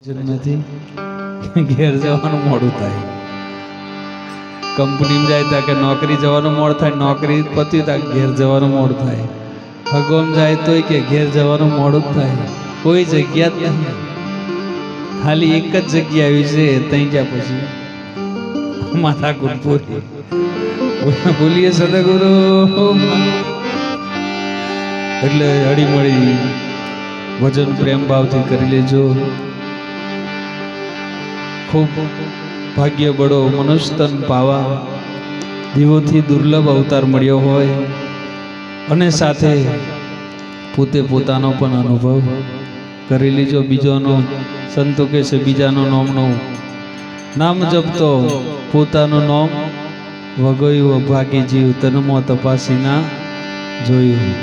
નથી ઘેર જવાનું મોડું થાય, કંપનીમાં જાય ત્યાં કે નોકરી જવાનું મોડું થાય, નોકરી પતી ત્યાં ઘેર જવાનું મોડું થાય, હગોમ જાય તોય કે ઘેર જવાનું મોડું જ થાય. કોઈ જગ્યા જ નહીં, ખાલી એક જ જગ્યા આવી છે ત્યાં ગયા પછી માથા કુટપુરી બોલીએ સદગુરુ. એટલે હળીમળી ભજન પ્રેમ ભાવથી કરી લેજો. ખૂબ ભાગ્ય બળો મનુષ્યતન પાવા, દીવોથી દુર્લભ અવતાર મળ્યો હોય અને સાથે પોતે પોતાનો પણ અનુભવ કરી લીજો. બીજોનો સંતો કહે છે બીજાનો નામનું નામ જપતો પોતાનું નામ વગોયું અભાગી જીવ તનમાં તપાસી ના જોયું.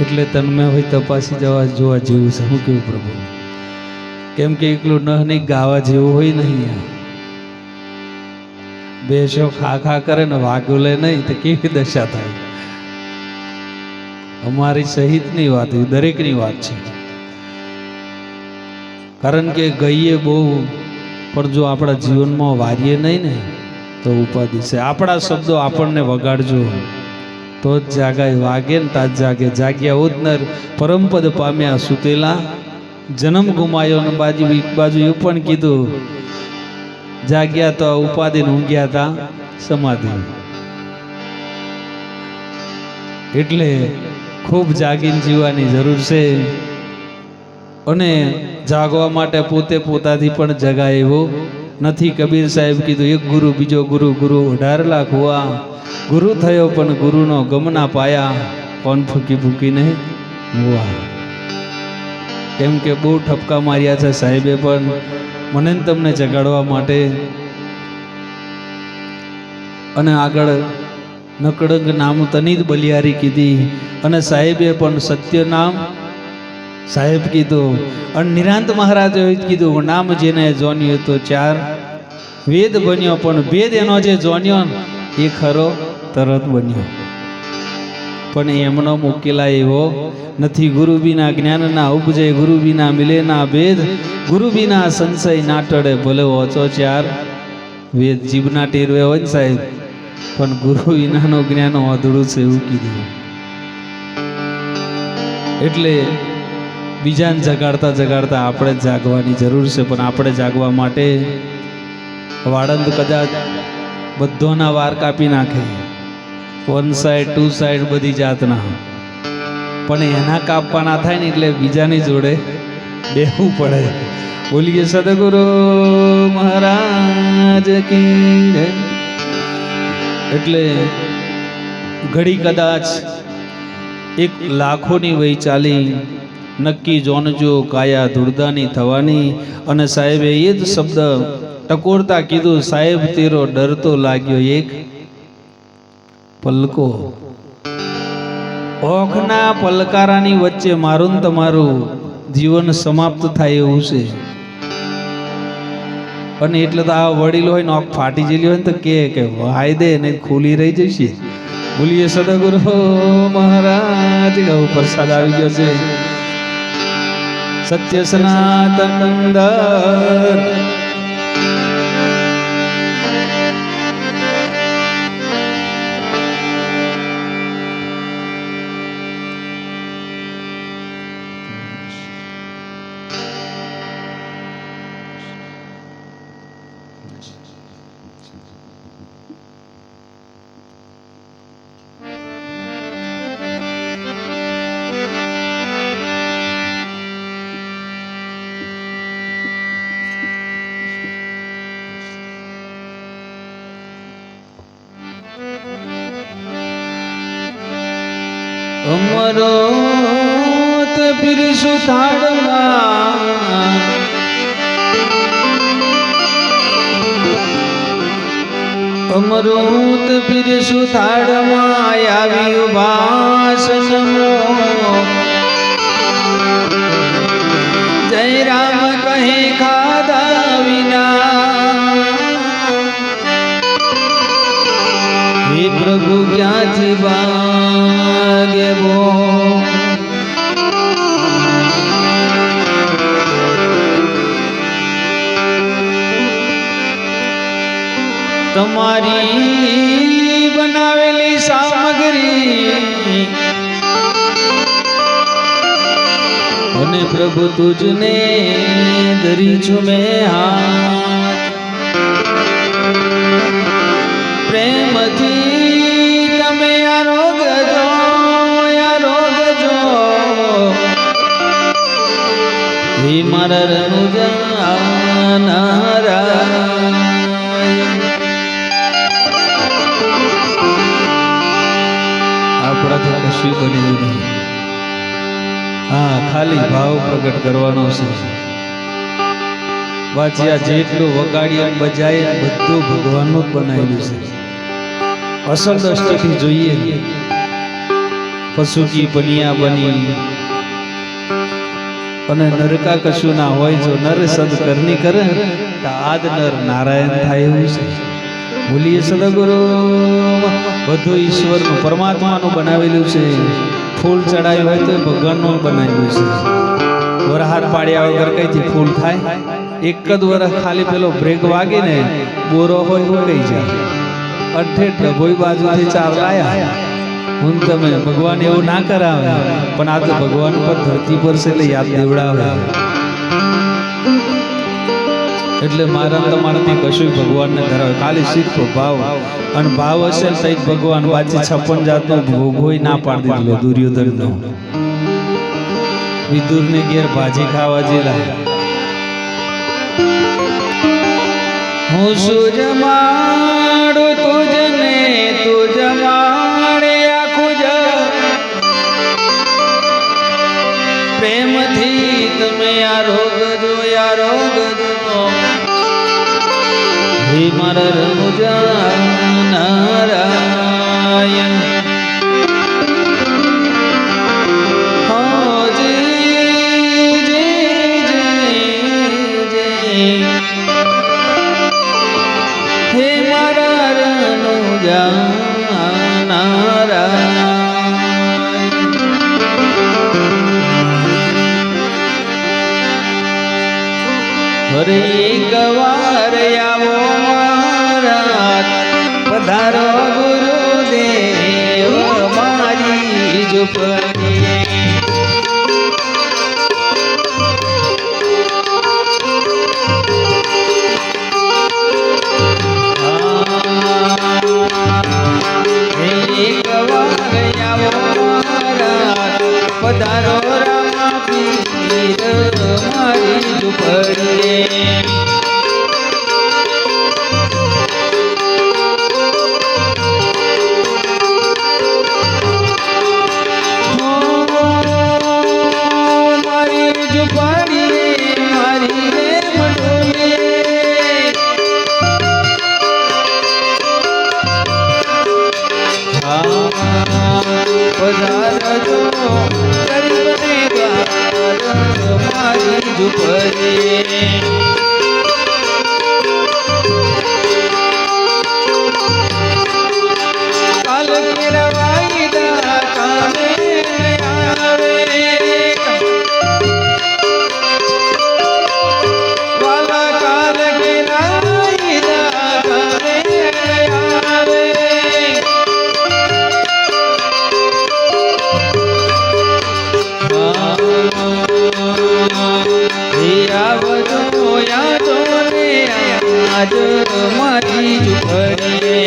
એટલે તન્મે હોય તપાસી જોવા જેવું છે. હું કેવું પ્રભુ, કેમ કે એકલું નહીં ગાવા જેવું હોય નહીં. બેસો ખા ખા કરે ને વાગ્યું લે નહીં તો કેવી દશા થાય. અમારી સહિતની વાત, દરેકની વાત છે. કારણ કે ગઈએ બહુ, પણ જો આપણા જીવનમાં વારીએ નહીં ને તો ઉપાધિ છે. આપણા શબ્દો આપણને વગાડજો તો જ જાગાય, વાગે ને તાજ જાગે. જાગ્યા ઉદનર પરમપદ પામ્યા સુતેલા, જન્મ ગુમાયો ને બાજુ એવું પણ કીધું જાગ્યા તો ઉપાધિ ને ઊંઘ્યા તા સમાધિ. એટલે ખૂબ જાગીને જીવવાની જરૂર છે. અને જાગવા માટે પોતે પોતાથી પણ જગાય એવો નથી. કબીર સાહેબ કીધું એક ગુરુ બીજો ગુરુ, ગુરુ 18 લાખ હુઆ, ગુરુ થયો પણ ગુરુનો ગમ ના પાયા, કોણ ફૂકી ફૂકીને હુઆ. કેમ કે બહુ ઠપકા માર્યા છે સાહેબે પણ મને તમને જગાડવા માટે. અને આગળ નકડંગ નામ તનિત બલિયારી કીધી અને સાહેબે પણ સત્ય નામ સાહેબ કીધું. અને નિરાંત મહારાજે કીધું નામ જેને જોન્યું તો 4 વેદ બન્યો, પણ ભેદ એનો જે જોન્યો એ ખરો તરત બન્યો. પણ એમનો મુકેલા એવો નથી. ગુરુ વિના જ્ઞાન ના ઉપજે, ગુરુ વિના મિલે ના ભેદ, ગુરુ વિના સંશય ના ટળે ભલે ઓછો 4 વેદ. જીભના ટેરવે હોય ને સાહેબ, પણ ગુરુ વિનાનું જ્ઞાન અધૂરું છે એવું કીધું. એટલે બીજાને જગાડતા જગાડતા આપણે જ જાગવાની જરૂર છે. પણ આપણે જાગવા માટે વાળંદ કદાચ બધોના વાર કાપી નાખે, 1 સાઈડ 2 સાઈડ બધી જાતના, પણ એના કાપવાના થાય ને એટલે બીજાની જોડે બેહવું પડે. બોલીએ સદગુરુ મહારાજ કી. એટલે ઘડી કદાચ 1 લાખોની વહી ચાલી, નક્કી જોનજો કાયા ધૂળદાની થવાની. અને સાહેબે એ જ શબ્દ ટકોરતા કીધું, સાહેબ તેરો ડર તો લાગ્યો એક પલકો. ઓખના પલકારાની વચ્ચે મારું ને તમારું જીવન સમાપ્ત થાય એવું છે. અને એટલે તો આ વડીલ હોય ને ઓખ ફાટી ગયેલી હોય ને તો કે વાય દે ને ખુલી રહી જશે. બોલીએ સદગુરુ મહારાજ. પ્રસાદ આવી ગયો છે. સત્ય સનાતન અંદર અમરોત પીરસું થાળમાં, અમરોત પીરસું થાળમાં આવી ઉભાસનમો. જય રામ કહે ખાધા વિના, હે પ્રભુ ક્યાંથી ભાગે બો. તમારી બનાવેલી સામગ્રી અને પ્રભુ તુજને ધરી છું મેં હાથ પ્રેમથી તમે આરોગજો હે મારા રનુજા નારાયણ આપણાથી કશું બન્યું નહીં. હા, ખાલી ભાવ પ્રગટ કરવાનો છે. વાંચ્યા જેટલું વગાડીએ બજાય બધું ભગવાનનું જ બનાવેલું છે. અસલ દ્રષ્ટિથી જોઈએ પશુ કી બનિયા બની અને નરકા કશું ના હોય. જો નર સદ કરની કરે તો આદ નર નારાયણ થાય એવું છે. બોલીએ સદગુરુ. બધું ઈશ્વરનું પરમાત્માનું બનાવેલું છે. ફૂલ ચડાવ્યું હોય તો ભગવાનનું બનાવેલું છે. વરહાર પાડ્યા વગર કઈથી ફૂલ થાય? એક જ વરસ ખાલી પેલો બ્રેક વાગે ને બોરો હોય હું કઈ જાય અઠે ડભોઈ બાજુથી ચાર લાયા. હું તમે ભગવાન એવું ના કરાવે, પણ આ તો ભગવાન પર ધરતી પર છે એટલે યાદ દેવડાવે. એટલે મારા તમારાથી કશું ભગવાનને ધરાવે. ખાલી સિર્ફ ભાવ અને ભાવ હશે તો જ ભગવાન. બાજી 56 જાતનો ભોગોય ના પાડી દીધો દુર્યોધનનો. વિદુરને ઘેર ભાજી ખાવા જેલા. હું સુજમાડું તુજને તુજ માડે આખું જ પ્રેમથી તમે આરોગજો હે મારા રનુજા નારાયણ. હે મારા રનુજા નારાયણ. હરે એક વાર આવો મારા પધારો ગુરુદેવ મારી ઝૂંપડીએ. પધારો રામા પીર મારી ઝૂંપડીએ. મારી ઝૂંપડીએ મારી રે મડોલીએ. પધારજો ગરીબને દ્વાર મારી ઝૂંપડીએ. કાલ કેરવાઈ દા કામે આવે વાલા. કાલ કેરવાઈ દા કામે આવે. આવજો યાદો ને આજ મારી ઝૂંપડીએ.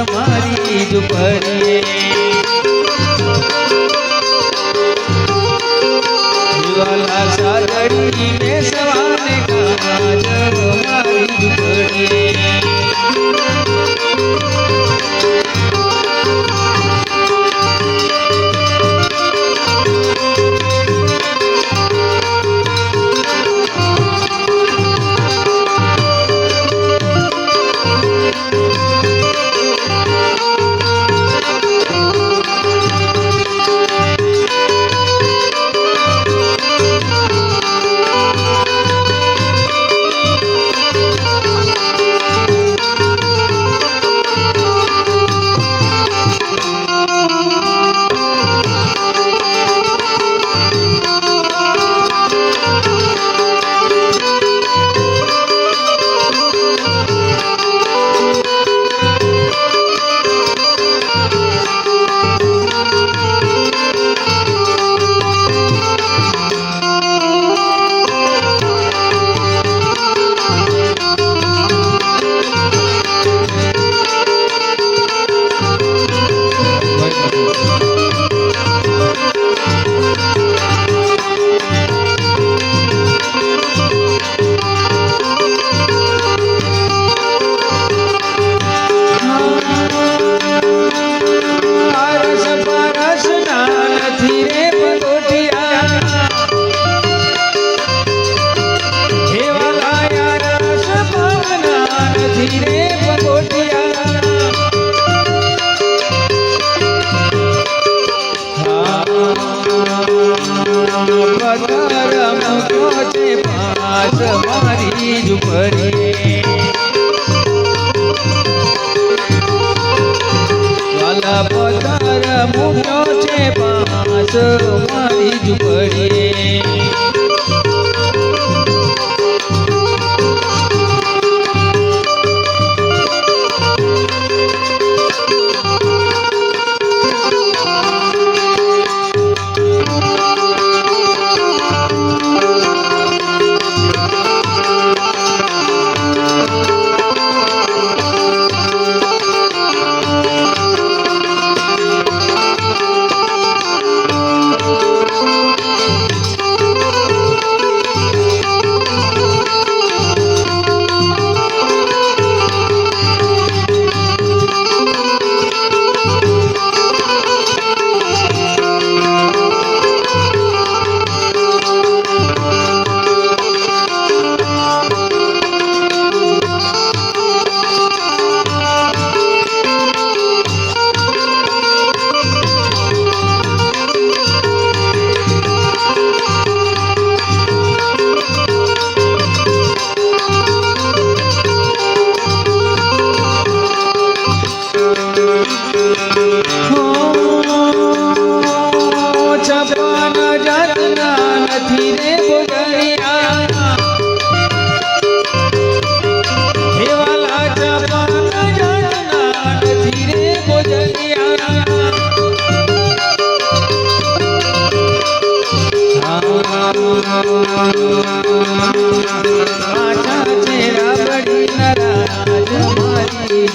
મારી ઝૂંપડીએ વાલા સાજડી મેં સવાને કાજ મારી ઝૂંપડીએ મારી ઝૂંપડીએ વાલા પથ્થર મૂક્યો છે પાસ મારી ઝૂંપડીએ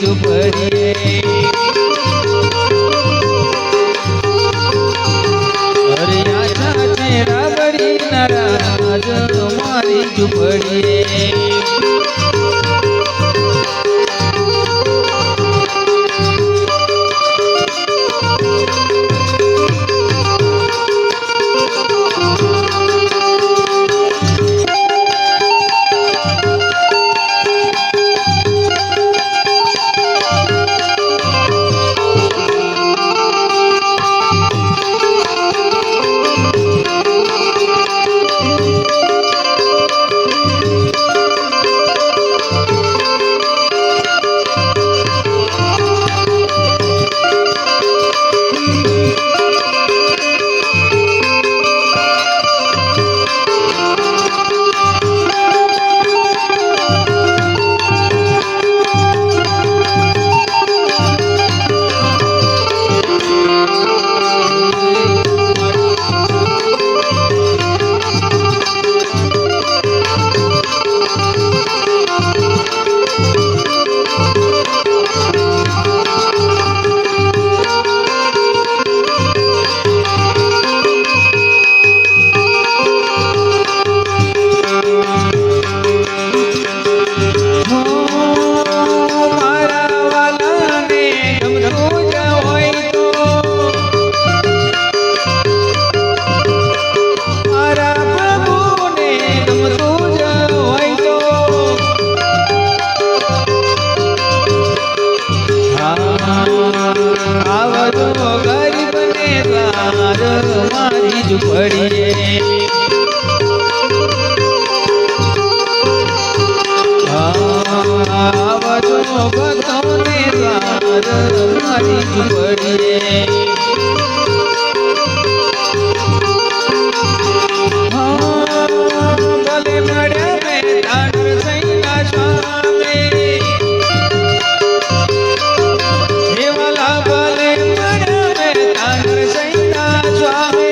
ઝૂંપડીએ અરે આછા છે રાબડી નારાજ મારી ઝૂંપડીએ ઝૂંપડીએ આવજો ભક્તોને દ્વાર મારી ઝૂંપડીએ ભલે મળ્યા મેં તાનર સૈના સ્વામી દેવાલા ભલે મળ્યા મેં તાનર સૈના સ્વામી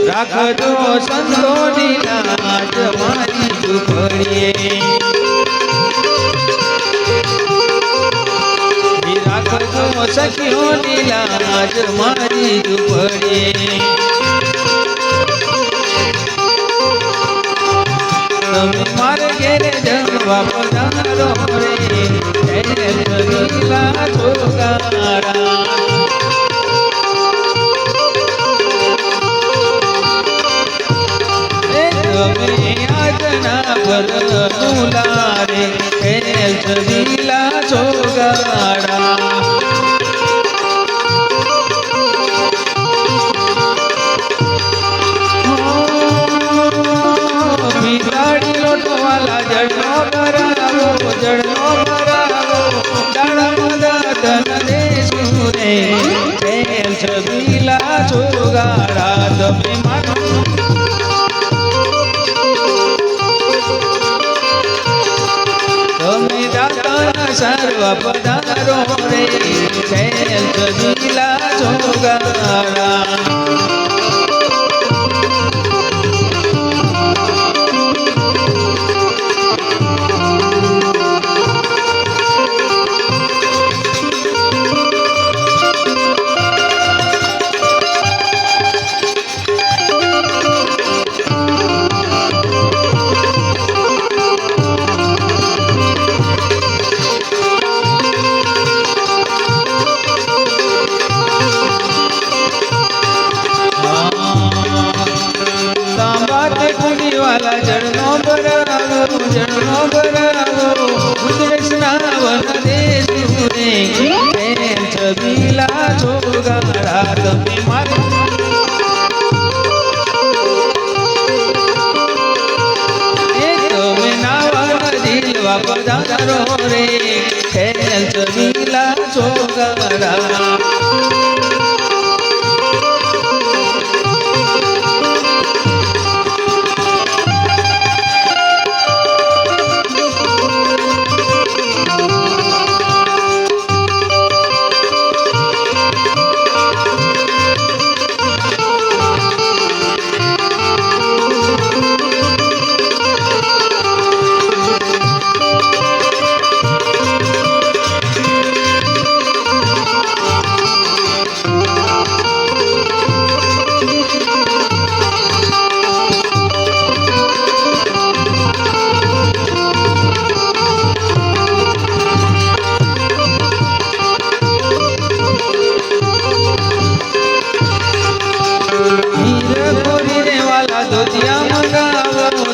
રાખજો સંતોની લાજ મારી ઝૂંપડીએ રાખજો સખીઓની લાજ મારી ઝૂંપડીએ તમે મારે ઘેરે જમવા પધારો રે લીલા છોગારા આજના ભરનું લારે લીલા છોગાડા બિલાડી લોટવાલા જળનો ભરાવો ડાળમાં દાદન દેશું રે લીલા છોગાડા તમે માનો તમે દાતાના સર્વ પધારો રે લીલા છોગાડા વાલા જળનો ભરાવો કૃષ્ણાવન દેશું રે છબીલા છોગાડા તમે મારે તમે નાવા દિલવા પધારો રે છબીલા છોગાડા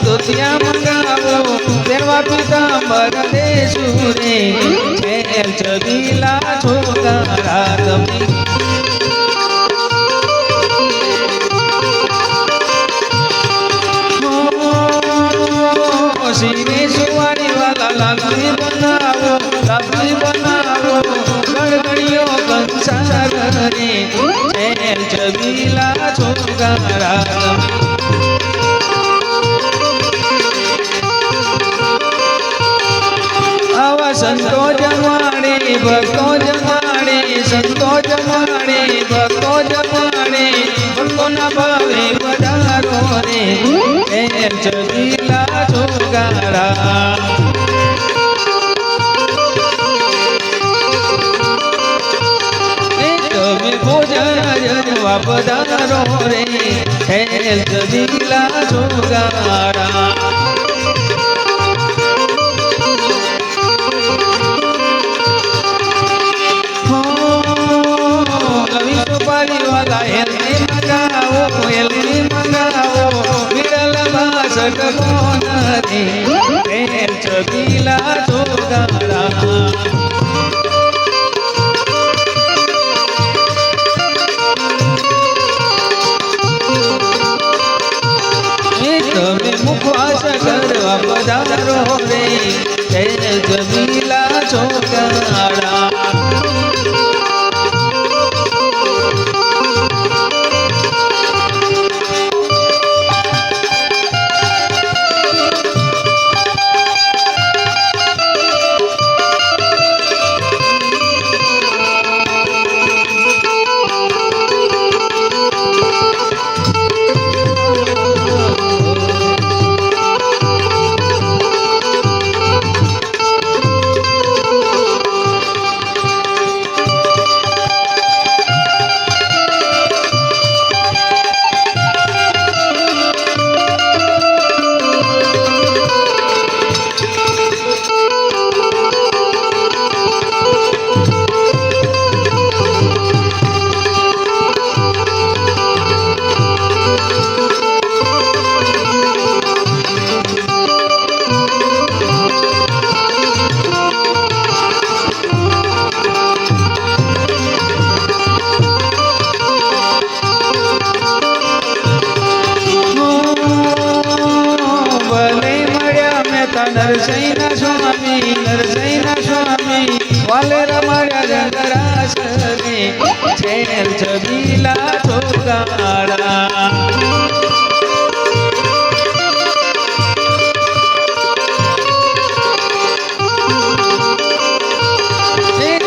ધોતિયા મંગાવો દેવા પીતાંબર દેશું રે છબીલા છોગાડા તમે સીને સુવારી વાલા લાગણી બનાવો ગણગણીઓ કંસાર રે છબીલા છોગાડા તમે સંતો જમાડે ભક્તો જમાડે સંતો જમાડે ભક્તો જમાડે ભક્તોના ભાવે પધારો રે છબીલા છોગાડા તમે ભોજન જમવા પધારો રે છબીલા છોગાડા છબીલા છોગાડા કરવા પધારો રે જય જમીલા છોકરાડા નરસૈના સ્વામી વાલે રમાડ્યા જંગરાસને છેલ છબીલા છોકરાડા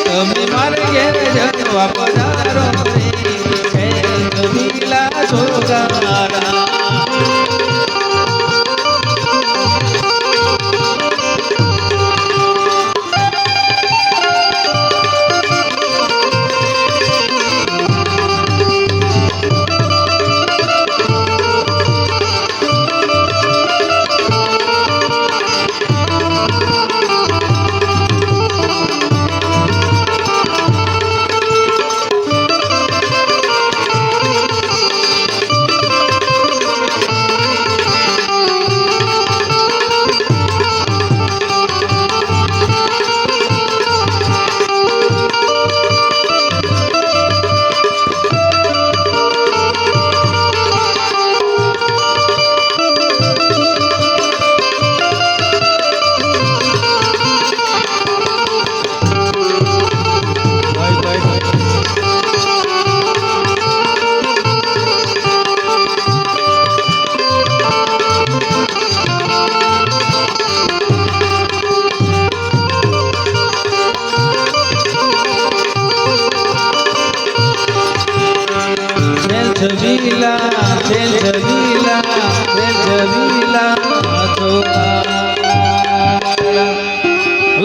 તમે મારે ઘેર જવા પધારો રે છેલ છબીલા છોકરાડા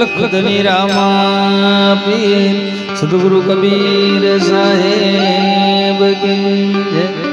લખધની રામા પીર સદગુરુ કબીર સાહેબ કી જય।